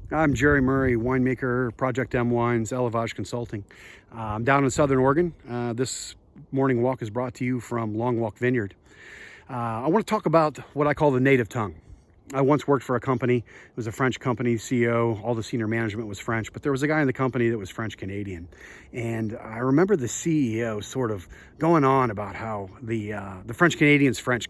I'm Jerry Murray, winemaker, Project M Wines, Elevage Consulting. I'm down in Southern Oregon. This morning walk is brought to you from Long Walk Vineyard. I want to talk about what I call the native tongue. I once worked for a company. It was a French company, CEO. All the senior management was French, but there was a guy in the company that was French-Canadian. And I remember the CEO sort of going on about how the French-Canadian's French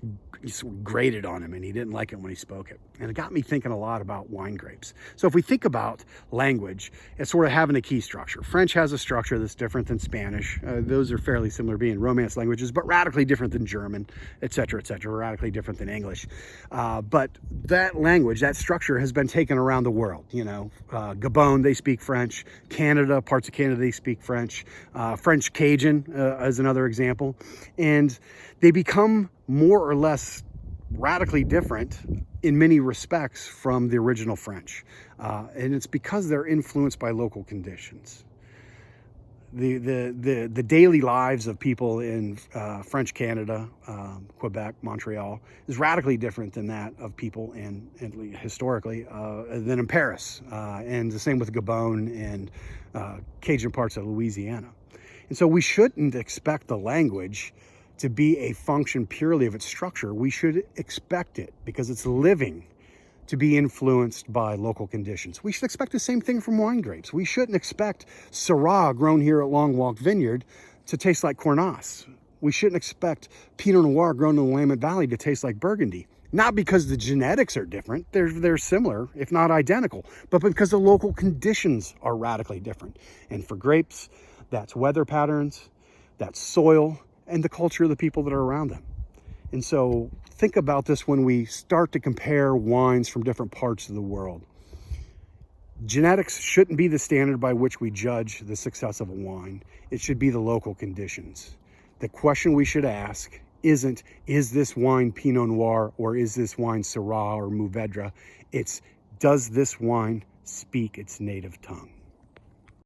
grated on him and he didn't like it when he spoke it. And it got me thinking a lot about wine grapes. So if we think about language, it's sort of having a key structure. French has a structure that's different than Spanish. Those are fairly similar, being Romance languages, but radically different than German, etc., radically different than English. But that language, that structure has been taken around the world. Gabon, they speak French. Canada, parts of Canada, they speak French. French Cajun is another example. And they become more or less radically different in many respects from the original French. And it's because they're influenced by local conditions. The daily lives of people in French Canada, Quebec, Montreal is radically different than that of people historically than in Paris, and the same with Gabon and Cajun parts of Louisiana. And so we shouldn't expect the language to be a function purely of its structure. We should expect it, because it's living, to be influenced by local conditions. We should expect the same thing from wine grapes. We shouldn't expect Syrah grown here at Long Walk Vineyard to taste like Cornas. We shouldn't expect Pinot Noir grown in the Willamette Valley to taste like Burgundy. Not because the genetics are different, they're similar, if not identical, but because the local conditions are radically different. And for grapes, that's weather patterns, that's soil, and the culture of the people that are around them. And so think about this when we start to compare wines from different parts of the world. Genetics shouldn't be the standard by which we judge the success of a wine. It should be the local conditions. The question we should ask isn't, is this wine Pinot Noir or is this wine Syrah or Mourvedre? It's, does this wine speak its native tongue?